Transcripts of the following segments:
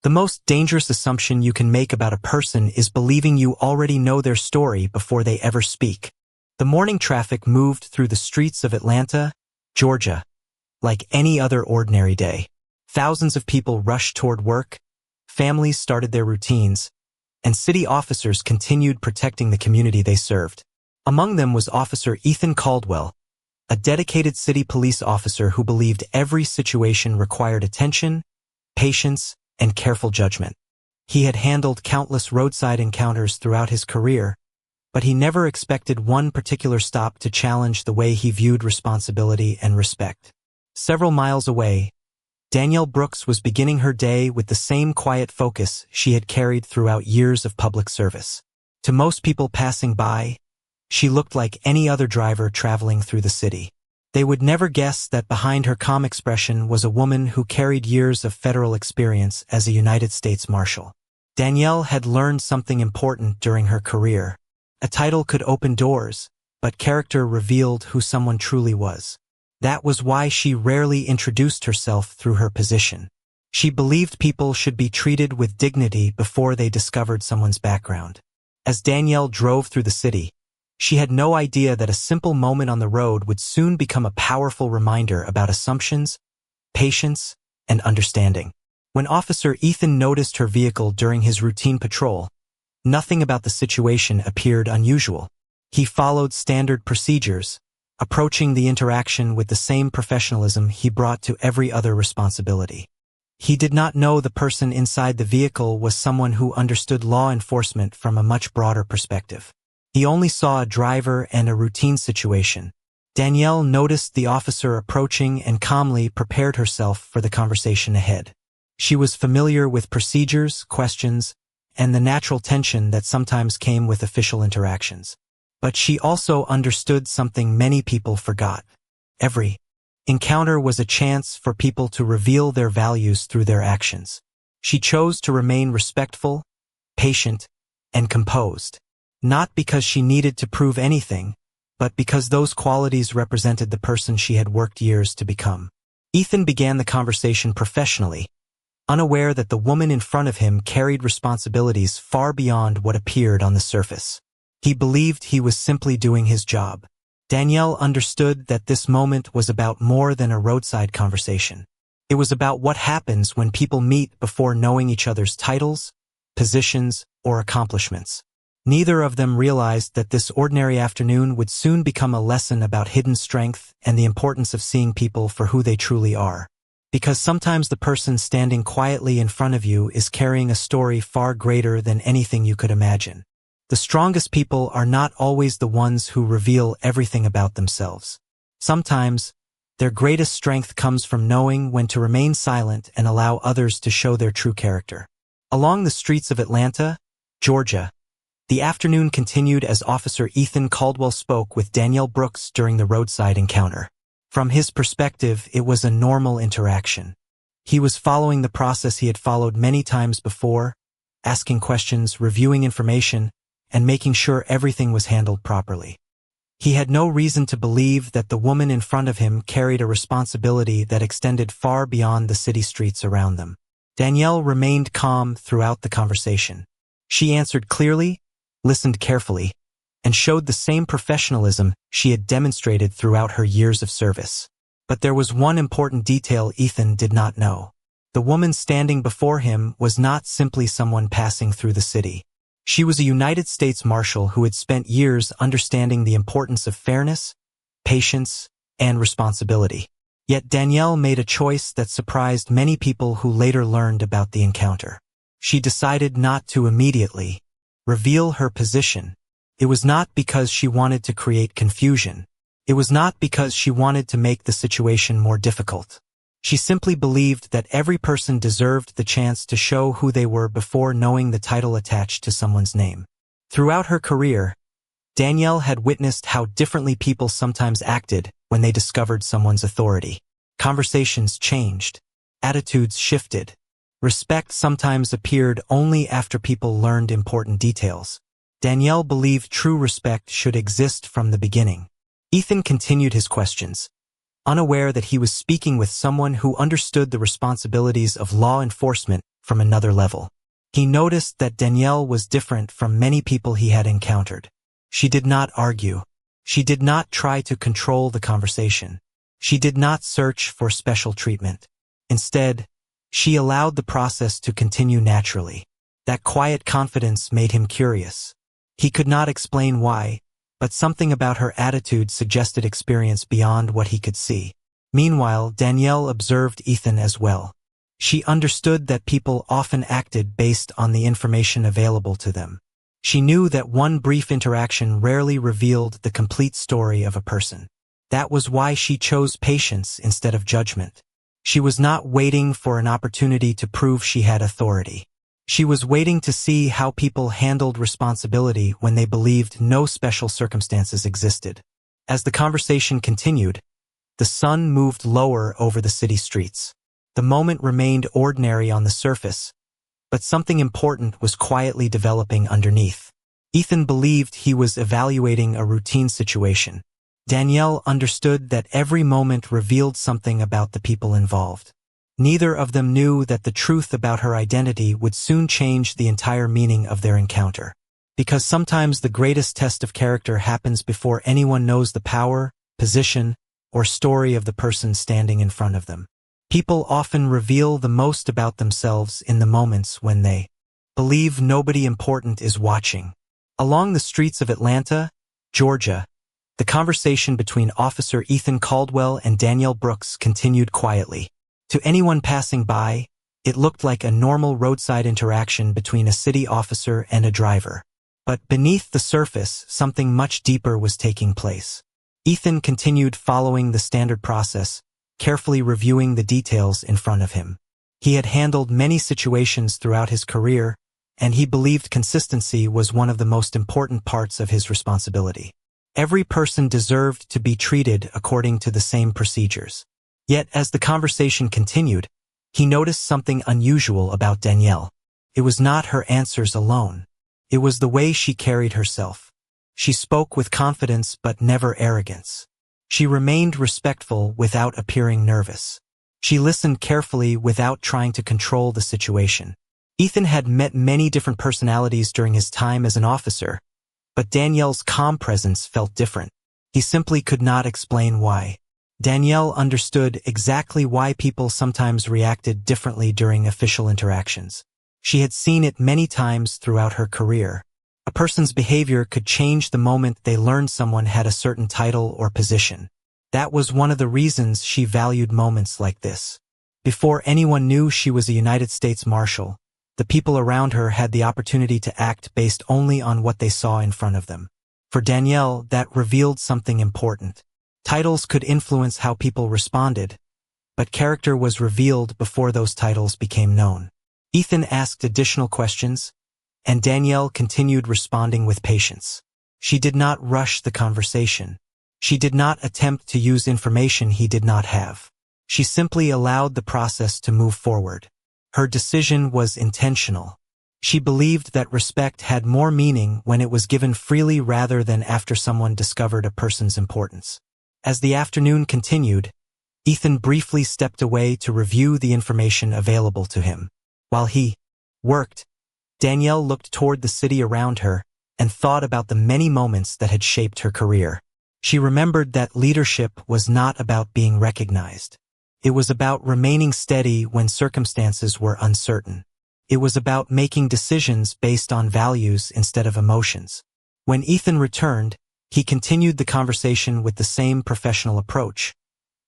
The most dangerous assumption you can make about a person is believing you already know their story before they ever speak. The morning traffic moved through the streets of Atlanta, Georgia, like any other ordinary day. Thousands of people rushed toward work, families started their routines, and city officers continued protecting the community they served. Among them was Officer Ethan Caldwell, a dedicated city police officer who believed every situation required attention, patience, and careful judgment. He had handled countless roadside encounters throughout his career, but he never expected one particular stop to challenge the way he viewed responsibility and respect. Several miles away, Danielle Brooks was beginning her day with the same quiet focus she had carried throughout years of public service. To most people passing by, she looked like any other driver traveling through the city. They would never guess that behind her calm expression was a woman who carried years of federal experience as a United States Marshal. Danielle had learned something important during her career. A title could open doors, but character revealed who someone truly was. That was why she rarely introduced herself through her position. She believed people should be treated with dignity before they discovered someone's background. As Danielle drove through the city, she had no idea that a simple moment on the road would soon become a powerful reminder about assumptions, patience, and understanding. When Officer Ethan noticed her vehicle during his routine patrol, nothing about the situation appeared unusual. He followed standard procedures, approaching the interaction with the same professionalism he brought to every other responsibility. He did not know the person inside the vehicle was someone who understood law enforcement from a much broader perspective. He only saw a driver and a routine situation. Danielle noticed the officer approaching and calmly prepared herself for the conversation ahead. She was familiar with procedures, questions, and the natural tension that sometimes came with official interactions. But she also understood something many people forgot. Every encounter was a chance for people to reveal their values through their actions. She chose to remain respectful, patient, and composed. Not because she needed to prove anything, but because those qualities represented the person she had worked years to become. Ethan began the conversation professionally, unaware that the woman in front of him carried responsibilities far beyond what appeared on the surface. He believed he was simply doing his job. Danielle understood that this moment was about more than a roadside conversation. It was about what happens when people meet before knowing each other's titles, positions, or accomplishments. Neither of them realized that this ordinary afternoon would soon become a lesson about hidden strength and the importance of seeing people for who they truly are. Because sometimes the person standing quietly in front of you is carrying a story far greater than anything you could imagine. The strongest people are not always the ones who reveal everything about themselves. Sometimes, their greatest strength comes from knowing when to remain silent and allow others to show their true character. Along the streets of Atlanta, Georgia, the afternoon continued as Officer Ethan Caldwell spoke with Danielle Brooks during the roadside encounter. From his perspective, it was a normal interaction. He was following the process he had followed many times before, asking questions, reviewing information, and making sure everything was handled properly. He had no reason to believe that the woman in front of him carried a responsibility that extended far beyond the city streets around them. Danielle remained calm throughout the conversation. She answered clearly, listened carefully, and showed the same professionalism she had demonstrated throughout her years of service. But there was one important detail Ethan did not know. The woman standing before him was not simply someone passing through the city. She was a United States Marshal who had spent years understanding the importance of fairness, patience, and responsibility. Yet Danielle made a choice that surprised many people who later learned about the encounter. She decided not to immediately reveal her position. It was not because she wanted to create confusion. It was not because she wanted to make the situation more difficult. She simply believed that every person deserved the chance to show who they were before knowing the title attached to someone's name. Throughout her career, Danielle had witnessed how differently people sometimes acted when they discovered someone's authority. Conversations changed. Attitudes shifted. Respect sometimes appeared only after people learned important details. Danielle believed true respect should exist from the beginning. Ethan continued his questions, unaware that he was speaking with someone who understood the responsibilities of law enforcement from from another level. He noticed that Danielle was different from many people he had encountered. She did not argue. She did not try to control the conversation. She did not search for special treatment. Instead, she allowed the process to continue naturally. That quiet confidence made him curious. He could not explain why, but something about her attitude suggested experience beyond what he could see. Meanwhile, Danielle observed Ethan as well. She understood that people often acted based on the information available to them. She knew that one brief interaction rarely revealed the complete story of a person. That was why she chose patience instead of judgment. She was not waiting for an opportunity to prove she had authority. She was waiting to see how people handled responsibility when they believed no special circumstances existed. As the conversation continued, the sun moved lower over the city streets. The moment remained ordinary on the surface, but something important was quietly developing underneath. Ethan believed he was evaluating a routine situation. Danielle understood that every moment revealed something about the people involved. Neither of them knew that the truth about her identity would soon change the entire meaning of their encounter. Because sometimes the greatest test of character happens before anyone knows the power, position, or story of the person standing in front of them. People often reveal the most about themselves in the moments when they believe nobody important is watching. Along the streets of Atlanta, Georgia, the conversation between Officer Ethan Caldwell and Danielle Brooks continued quietly. To anyone passing by, it looked like a normal roadside interaction between a city officer and a driver. But beneath the surface, something much deeper was taking place. Ethan continued following the standard process, carefully reviewing the details in front of him. He had handled many situations throughout his career, and he believed consistency was one of the most important parts of his responsibility. Every person deserved to be treated according to the same procedures. Yet, as the conversation continued, he noticed something unusual about Danielle. It was not her answers alone. It was the way she carried herself. She spoke with confidence but never arrogance. She remained respectful without appearing nervous. She listened carefully without trying to control the situation. Ethan had met many different personalities during his time as an officer, but Danielle's calm presence felt different. He simply could not explain why. Danielle understood exactly why people sometimes reacted differently during official interactions. She had seen it many times throughout her career. A person's behavior could change the moment they learned someone had a certain title or position. That was one of the reasons she valued moments like this. Before anyone knew she was a United States Marshal, the people around her had the opportunity to act based only on what they saw in front of them. For Danielle, that revealed something important. Titles could influence how people responded, but character was revealed before those titles became known. Ethan asked additional questions, and Danielle continued responding with patience. She did not rush the conversation. She did not attempt to use information he did not have. She simply allowed the process to move forward. Her decision was intentional. She believed that respect had more meaning when it was given freely rather than after someone discovered a person's importance. As the afternoon continued, Ethan briefly stepped away to review the information available to him. While he worked, Danielle looked toward the city around her and thought about the many moments that had shaped her career. She remembered that leadership was not about being recognized. It was about remaining steady when circumstances were uncertain. It was about making decisions based on values instead of emotions. When Ethan returned, he continued the conversation with the same professional approach,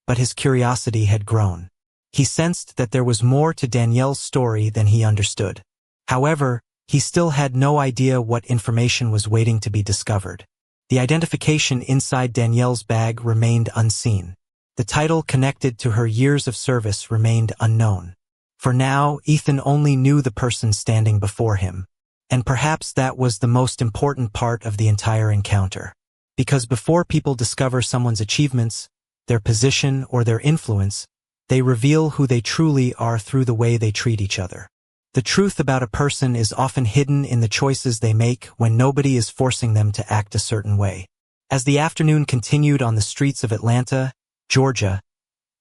but his curiosity had grown. He sensed that there was more to Danielle's story than he understood. However, he still had no idea what information was waiting to be discovered. The identification inside Danielle's bag remained unseen. The title connected to her years of service remained unknown. For now, Ethan only knew the person standing before him, and perhaps that was the most important part of the entire encounter. Because before people discover someone's achievements, their position, or their influence, they reveal who they truly are through the way they treat each other. The truth about a person is often hidden in the choices they make when nobody is forcing them to act a certain way. As the afternoon continued on the streets of Atlanta, Georgia,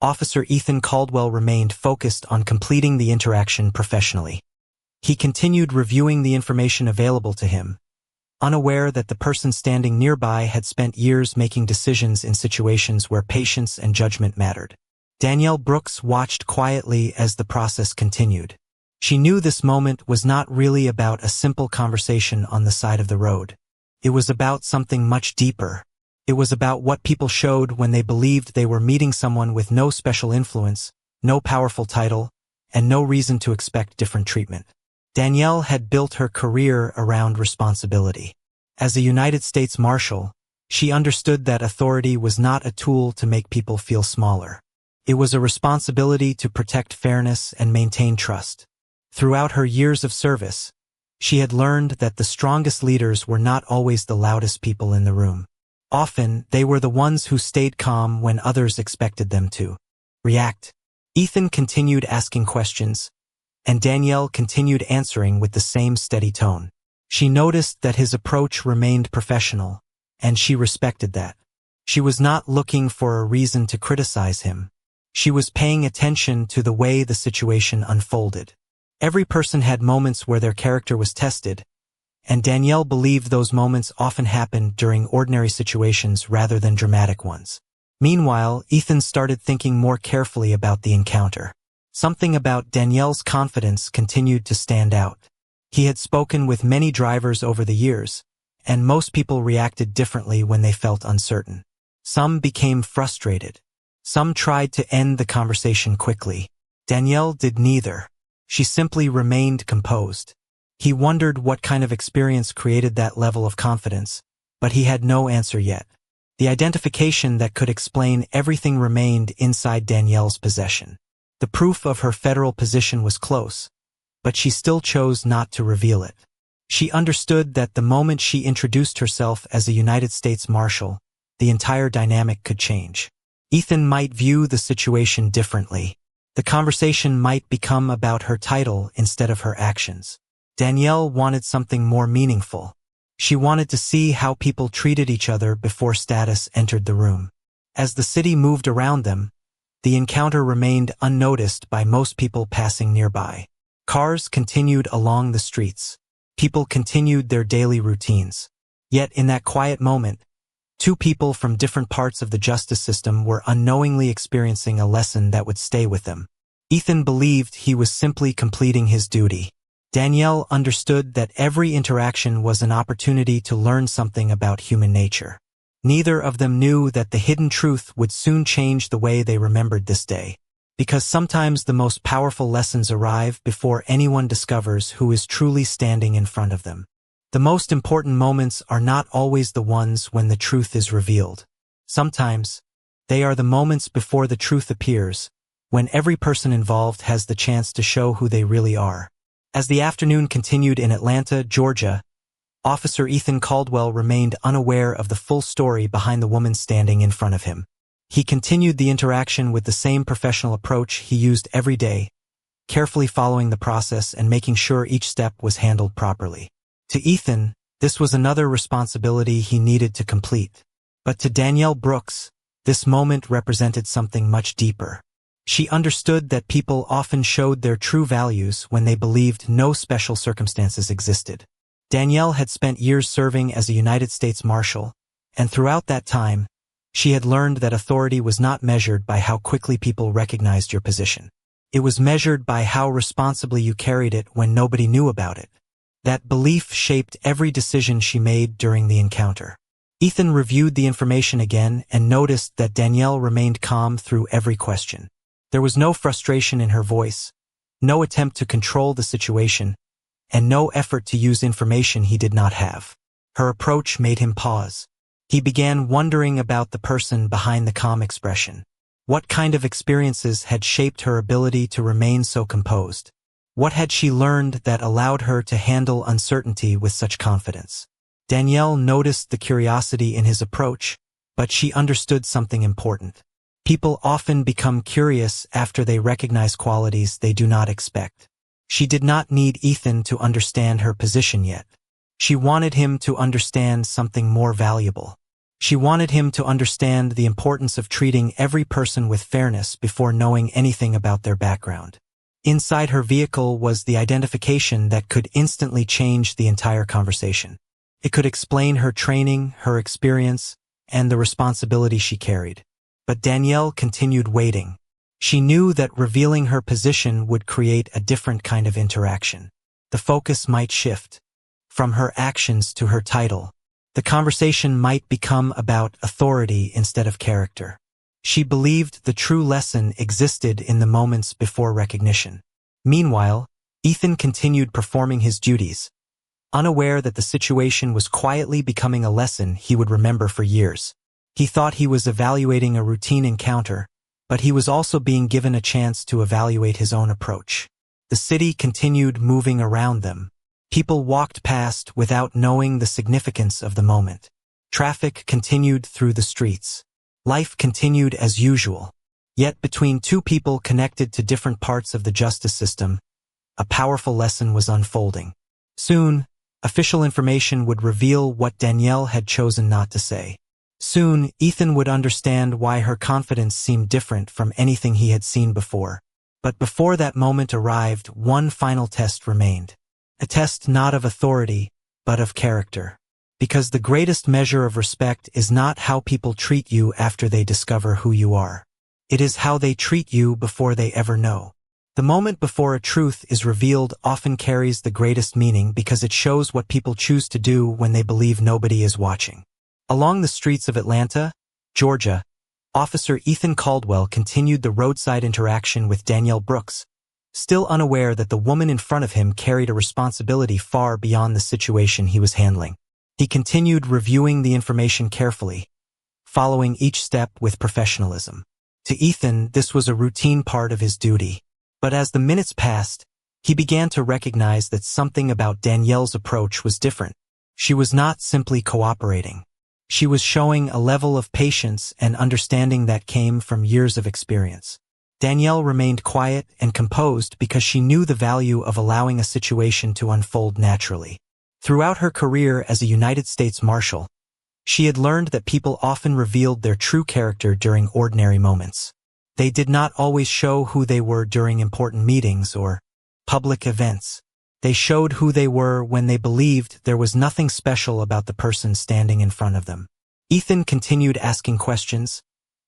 Officer Ethan Caldwell remained focused on completing the interaction professionally. He continued reviewing the information available to him, unaware that the person standing nearby had spent years making decisions in situations where patience and judgment mattered. Danielle Brooks watched quietly as the process continued. She knew this moment was not really about a simple conversation on the side of the road. It was about something much deeper. It was about what people showed when they believed they were meeting someone with no special influence, no powerful title, and no reason to expect different treatment. Danielle had built her career around responsibility. As a United States Marshal, she understood that authority was not a tool to make people feel smaller. It was a responsibility to protect fairness and maintain trust. Throughout her years of service, she had learned that the strongest leaders were not always the loudest people in the room. Often, they were the ones who stayed calm when others expected them to react. Ethan continued asking questions, and Danielle continued answering with the same steady tone. She noticed that his approach remained professional, and she respected that. She was not looking for a reason to criticize him. She was paying attention to the way the situation unfolded. Every person had moments where their character was tested, and Danielle believed those moments often happened during ordinary situations rather than dramatic ones. Meanwhile, Ethan started thinking more carefully about the encounter. Something about Danielle's confidence continued to stand out. He had spoken with many drivers over the years, and most people reacted differently when they felt uncertain. Some became frustrated. Some tried to end the conversation quickly. Danielle did neither. She simply remained composed. He wondered what kind of experience created that level of confidence, but he had no answer yet. The identification that could explain everything remained inside Danielle's possession. The proof of her federal position was close, but she still chose not to reveal it. She understood that the moment she introduced herself as a United States Marshal, the entire dynamic could change. Ethan might view the situation differently. The conversation might become about her title instead of her actions. Danielle wanted something more meaningful. She wanted to see how people treated each other before status entered the room. As the city moved around them, the encounter remained unnoticed by most people passing nearby. Cars continued along the streets. People continued their daily routines. Yet in that quiet moment, two people from different parts of the justice system were unknowingly experiencing a lesson that would stay with them. Ethan believed he was simply completing his duty. Danielle understood that every interaction was an opportunity to learn something about human nature. Neither of them knew that the hidden truth would soon change the way they remembered this day. Because sometimes the most powerful lessons arrive before anyone discovers who is truly standing in front of them. The most important moments are not always the ones when the truth is revealed. Sometimes, they are the moments before the truth appears, when every person involved has the chance to show who they really are. As the afternoon continued in Atlanta, Georgia, Officer Ethan Caldwell remained unaware of the full story behind the woman standing in front of him. He continued the interaction with the same professional approach he used every day, carefully following the process and making sure each step was handled properly. To Ethan, this was another responsibility he needed to complete. But to Danielle Brooks, this moment represented something much deeper. She understood that people often showed their true values when they believed no special circumstances existed. Danielle had spent years serving as a United States Marshal, and throughout that time, she had learned that authority was not measured by how quickly people recognized your position. It was measured by how responsibly you carried it when nobody knew about it. That belief shaped every decision she made during the encounter. Ethan reviewed the information again and noticed that Danielle remained calm through every question. There was no frustration in her voice, no attempt to control the situation, and no effort to use information he did not have. Her approach made him pause. He began wondering about the person behind the calm expression. What kind of experiences had shaped her ability to remain so composed? What had she learned that allowed her to handle uncertainty with such confidence? Danielle noticed the curiosity in his approach, but she understood something important. People often become curious after they recognize qualities they do not expect. She did not need Ethan to understand her position yet. She wanted him to understand something more valuable. She wanted him to understand the importance of treating every person with fairness before knowing anything about their background. Inside her vehicle was the identification that could instantly change the entire conversation. It could explain her training, her experience, and the responsibility she carried. But Danielle continued waiting. She knew that revealing her position would create a different kind of interaction. The focus might shift from her actions to her title. The conversation might become about authority instead of character. She believed the true lesson existed in the moments before recognition. Meanwhile, Ethan continued performing his duties, unaware that the situation was quietly becoming a lesson he would remember for years. He thought he was evaluating a routine encounter, but he was also being given a chance to evaluate his own approach. The city continued moving around them. People walked past without knowing the significance of the moment. Traffic continued through the streets. Life continued as usual. Yet between two people connected to different parts of the justice system, a powerful lesson was unfolding. Soon, official information would reveal what Danielle had chosen not to say. Soon, Ethan would understand why her confidence seemed different from anything he had seen before. But before that moment arrived, one final test remained. A test not of authority, but of character. Because the greatest measure of respect is not how people treat you after they discover who you are. It is how they treat you before they ever know. The moment before a truth is revealed often carries the greatest meaning because it shows what people choose to do when they believe nobody is watching. Along the streets of Atlanta, Georgia, Officer Ethan Caldwell continued the roadside interaction with Danielle Brooks, still unaware that the woman in front of him carried a responsibility far beyond the situation he was handling. He continued reviewing the information carefully, following each step with professionalism. To Ethan, this was a routine part of his duty. But as the minutes passed, he began to recognize that something about Danielle's approach was different. She was not simply cooperating. She was showing a level of patience and understanding that came from years of experience. Danielle remained quiet and composed because she knew the value of allowing a situation to unfold naturally. Throughout her career as a United States Marshal, she had learned that people often revealed their true character during ordinary moments. They did not always show who they were during important meetings or public events. They showed who they were when they believed there was nothing special about the person standing in front of them. Ethan continued asking questions,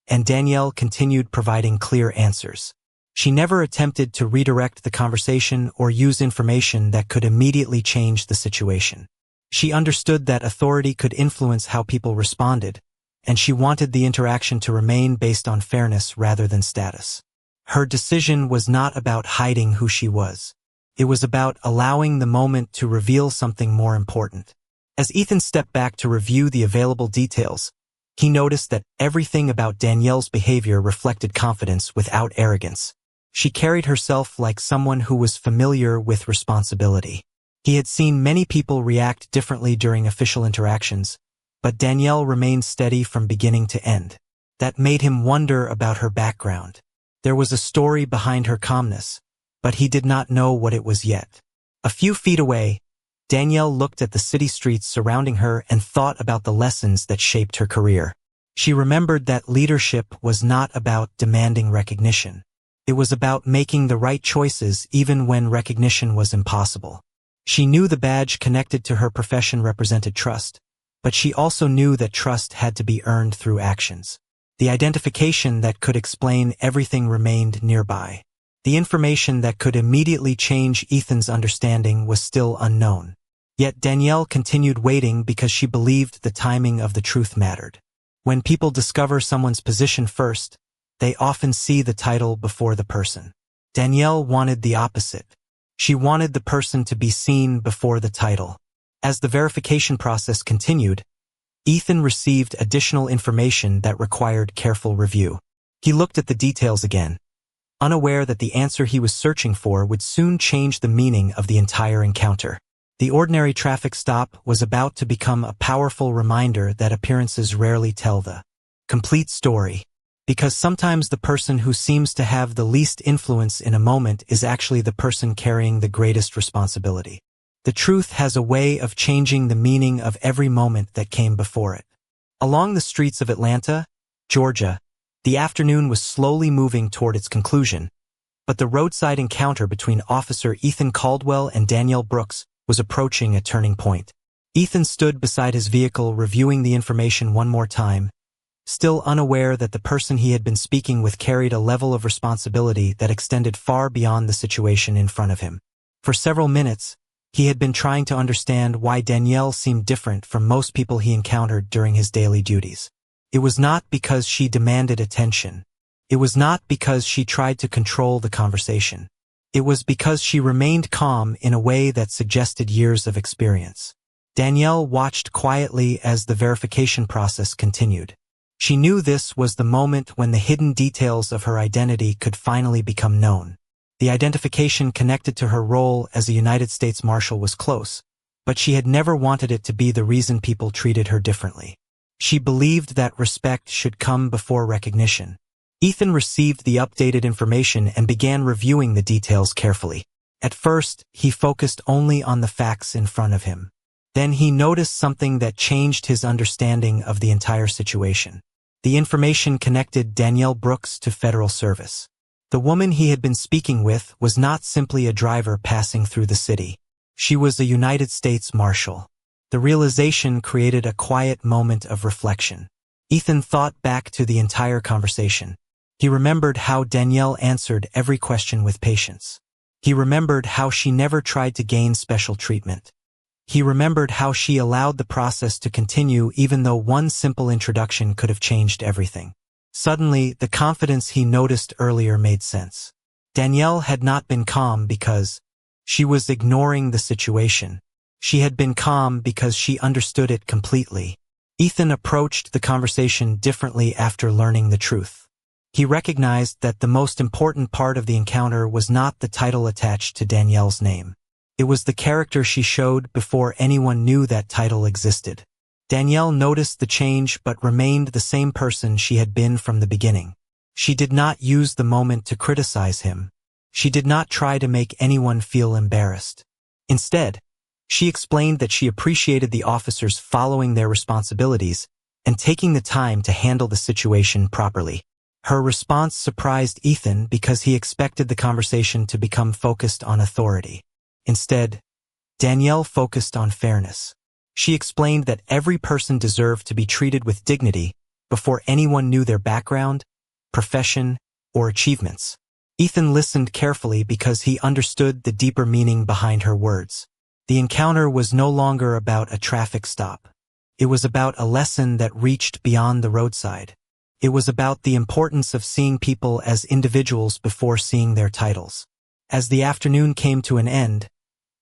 and Danielle continued providing clear answers. She never attempted to redirect the conversation or use information that could immediately change the situation. She understood that authority could influence how people responded, and she wanted the interaction to remain based on fairness rather than status. Her decision was not about hiding who she was. It was about allowing the moment to reveal something more important. As Ethan stepped back to review the available details, he noticed that everything about Danielle's behavior reflected confidence without arrogance. She carried herself like someone who was familiar with responsibility. He had seen many people react differently during official interactions, but Danielle remained steady from beginning to end. That made him wonder about her background. There was a story behind her calmness, but he did not know what it was yet. A few feet away, Danielle looked at the city streets surrounding her and thought about the lessons that shaped her career. She remembered that leadership was not about demanding recognition. It was about making the right choices even when recognition was impossible. She knew the badge connected to her profession represented trust, but she also knew that trust had to be earned through actions. The identification that could explain everything remained nearby. The information that could immediately change Ethan's understanding was still unknown. Yet Danielle continued waiting because she believed the timing of the truth mattered. When people discover someone's position first, they often see the title before the person. Danielle wanted the opposite. She wanted the person to be seen before the title. As the verification process continued, Ethan received additional information that required careful review. He looked at the details again, unaware that the answer he was searching for would soon change the meaning of the entire encounter. The ordinary traffic stop was about to become a powerful reminder that appearances rarely tell the complete story. Because sometimes the person who seems to have the least influence in a moment is actually the person carrying the greatest responsibility. The truth has a way of changing the meaning of every moment that came before it. Along the streets of Atlanta, Georgia, the afternoon was slowly moving toward its conclusion, But the roadside encounter between Officer Ethan Caldwell and Danielle Brooks was approaching a turning point. Ethan stood beside his vehicle reviewing the information one more time, still unaware that the person he had been speaking with carried a level of responsibility that extended far beyond the situation in front of him. For several minutes, he had been trying to understand why Danielle seemed different from most people he encountered during his daily duties. It was not because she demanded attention. It was not because she tried to control the conversation. It was because she remained calm in a way that suggested years of experience. Danielle watched quietly as the verification process continued. She knew this was the moment when the hidden details of her identity could finally become known. The identification connected to her role as a United States Marshal was close, but she had never wanted it to be the reason people treated her differently. She believed that respect should come before recognition. Ethan received the updated information and began reviewing the details carefully. At first, he focused only on the facts in front of him. Then he noticed something that changed his understanding of the entire situation. The information connected Danielle Brooks to federal service. The woman he had been speaking with was not simply a driver passing through the city. She was a United States Marshal. The realization created a quiet moment of reflection. Ethan thought back to the entire conversation. He remembered how Danielle answered every question with patience. He remembered how she never tried to gain special treatment. He remembered how she allowed the process to continue even though one simple introduction could have changed everything. Suddenly, the confidence he noticed earlier made sense. Danielle had not been calm because she was ignoring the situation. She had been calm because she understood it completely. Ethan approached the conversation differently after learning the truth. He recognized that the most important part of the encounter was not the title attached to Danielle's name. It was the character she showed before anyone knew that title existed. Danielle noticed the change but remained the same person she had been from the beginning. She did not use the moment to criticize him. She did not try to make anyone feel embarrassed. Instead, she explained that she appreciated the officers following their responsibilities and taking the time to handle the situation properly. Her response surprised Ethan because he expected the conversation to become focused on authority. Instead, Danielle focused on fairness. She explained that every person deserved to be treated with dignity before anyone knew their background, profession, or achievements. Ethan listened carefully because he understood the deeper meaning behind her words. The encounter was no longer about a traffic stop. It was about a lesson that reached beyond the roadside. It was about the importance of seeing people as individuals before seeing their titles. As the afternoon came to an end,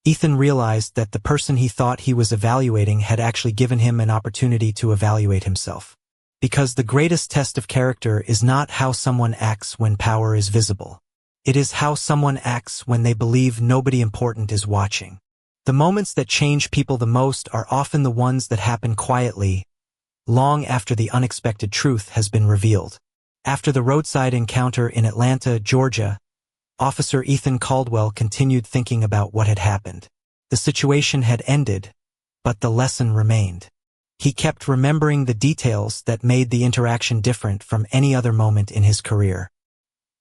Ethan realized that the person he thought he was evaluating had actually given him an opportunity to evaluate himself. Because the greatest test of character is not how someone acts when power is visible. It is how someone acts when they believe nobody important is watching. The moments that change people the most are often the ones that happen quietly, long after the unexpected truth has been revealed. After the roadside encounter in Atlanta, Georgia, Officer Ethan Caldwell continued thinking about what had happened. The situation had ended, but the lesson remained. He kept remembering the details that made the interaction different from any other moment in his career.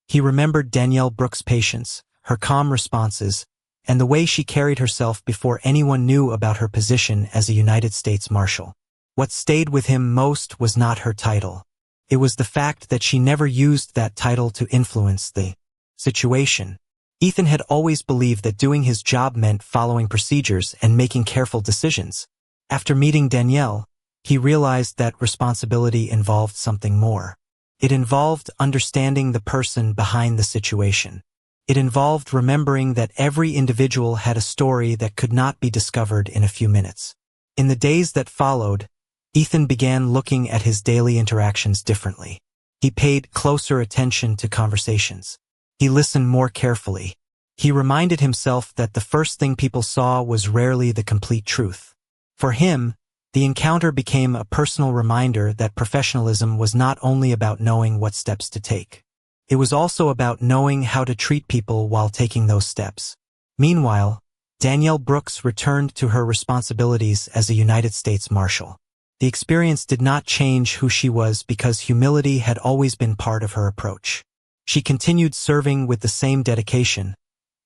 He remembered Danielle Brooks' patience, her calm responses, and the way she carried herself before anyone knew about her position as a United States Marshal. What stayed with him most was not her title. It was the fact that she never used that title to influence the situation. Ethan had always believed that doing his job meant following procedures and making careful decisions. After meeting Danielle, he realized that responsibility involved something more. It involved understanding the person behind the situation. It involved remembering that every individual had a story that could not be discovered in a few minutes. In the days that followed, Ethan began looking at his daily interactions differently. He paid closer attention to conversations. He listened more carefully. He reminded himself that the first thing people saw was rarely the complete truth. For him, the encounter became a personal reminder that professionalism was not only about knowing what steps to take. It was also about knowing how to treat people while taking those steps. Meanwhile, Danielle Brooks returned to her responsibilities as a United States Marshal. The experience did not change who she was because humility had always been part of her approach. She continued serving with the same dedication,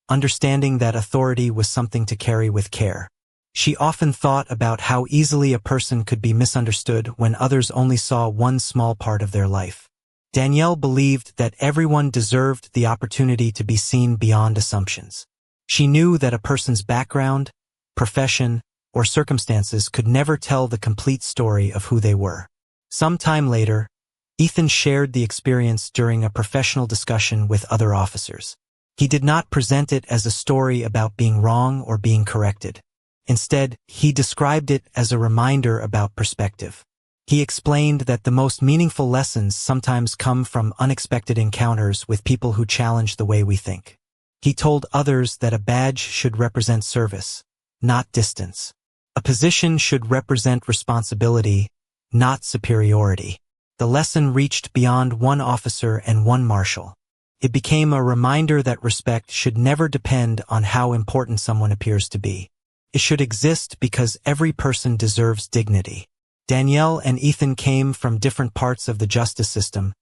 understanding that authority was something to carry with care. She often thought about how easily a person could be misunderstood when others only saw one small part of their life. Danielle believed that everyone deserved the opportunity to be seen beyond assumptions. She knew that a person's background, profession, or circumstances could never tell the complete story of who they were. Some time later, Ethan shared the experience during a professional discussion with other officers. He did not present it as a story about being wrong or being corrected. Instead, he described it as a reminder about perspective. He explained that the most meaningful lessons sometimes come from unexpected encounters with people who challenge the way we think. He told others that a badge should represent service, not distance. A position should represent responsibility, not superiority. The lesson reached beyond one officer and one marshal. It became a reminder that respect should never depend on how important someone appears to be. It should exist because every person deserves dignity. Danielle and Ethan came from different parts of the justice system,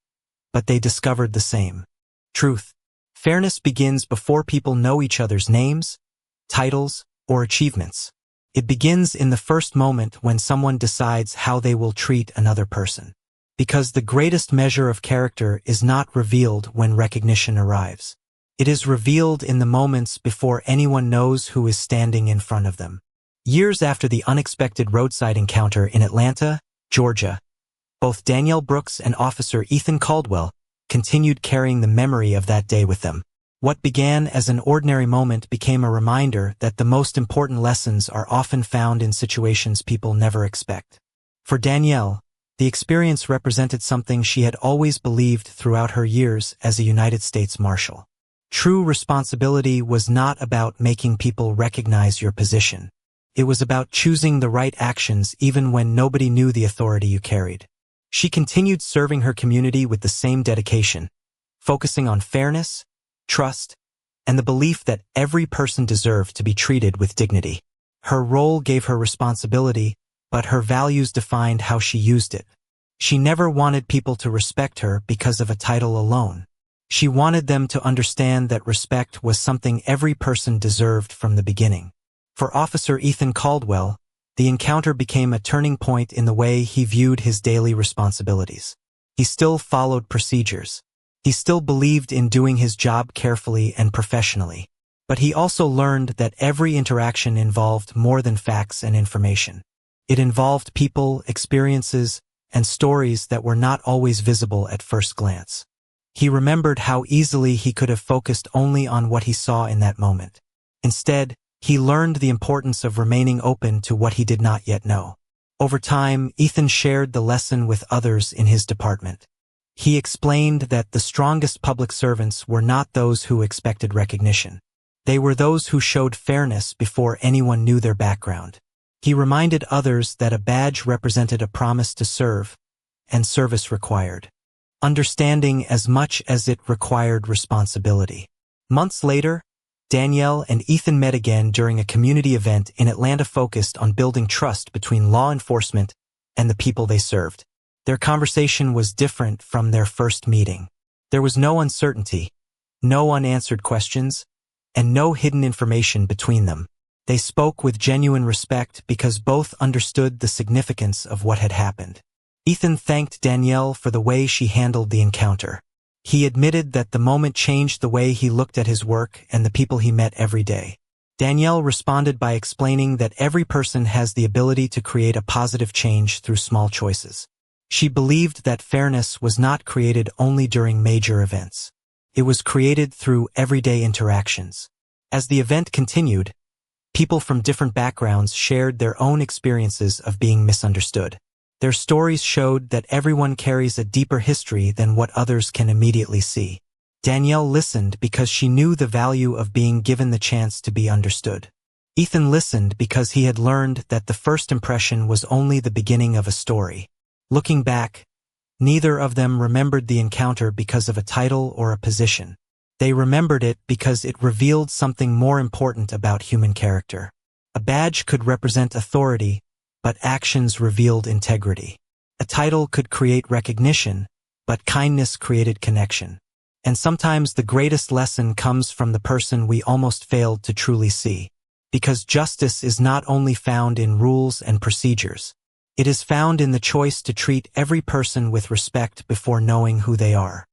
but they discovered the same truth. Fairness begins before people know each other's names, titles, or achievements. It begins in the first moment when someone decides how they will treat another person. Because the greatest measure of character is not revealed when recognition arrives. It is revealed in the moments before anyone knows who is standing in front of them. Years after the unexpected roadside encounter in Atlanta, Georgia, both Danielle Brooks and Officer Ethan Caldwell continued carrying the memory of that day with them. What began as an ordinary moment became a reminder that the most important lessons are often found in situations people never expect. For Danielle, the experience represented something she had always believed throughout her years as a United States Marshal. True responsibility was not about making people recognize your position. It was about choosing the right actions even when nobody knew the authority you carried. She continued serving her community with the same dedication, focusing on fairness, trust, and the belief that every person deserved to be treated with dignity. Her role gave her responsibility, but her values defined how she used it. She never wanted people to respect her because of a title alone. She wanted them to understand that respect was something every person deserved from the beginning. For Officer Ethan Caldwell, the encounter became a turning point in the way he viewed his daily responsibilities. He still followed procedures. He still believed in doing his job carefully and professionally. But he also learned that every interaction involved more than facts and information. It involved people, experiences, and stories that were not always visible at first glance. He remembered how easily he could have focused only on what he saw in that moment. Instead, he learned the importance of remaining open to what he did not yet know. Over time, Ethan shared the lesson with others in his department. He explained that the strongest public servants were not those who expected recognition. They were those who showed fairness before anyone knew their background. He reminded others that a badge represented a promise to serve, and service required understanding as much as it required responsibility. Months later, Danielle and Ethan met again during a community event in Atlanta focused on building trust between law enforcement and the people they served. Their conversation was different from their first meeting. There was no uncertainty, no unanswered questions, and no hidden information between them. They spoke with genuine respect because both understood the significance of what had happened. Ethan thanked Danielle for the way she handled the encounter. He admitted that the moment changed the way he looked at his work and the people he met every day. Danielle responded by explaining that every person has the ability to create a positive change through small choices. She believed that fairness was not created only during major events. It was created through everyday interactions. As the event continued, people from different backgrounds shared their own experiences of being misunderstood. Their stories showed that everyone carries a deeper history than what others can immediately see. Danielle listened because she knew the value of being given the chance to be understood. Ethan listened because he had learned that the first impression was only the beginning of a story. Looking back, neither of them remembered the encounter because of a title or a position. They remembered it because it revealed something more important about human character. A badge could represent authority, but actions revealed integrity. A title could create recognition, but kindness created connection. And sometimes the greatest lesson comes from the person we almost failed to truly see. Because justice is not only found in rules and procedures. It is found in the choice to treat every person with respect before knowing who they are.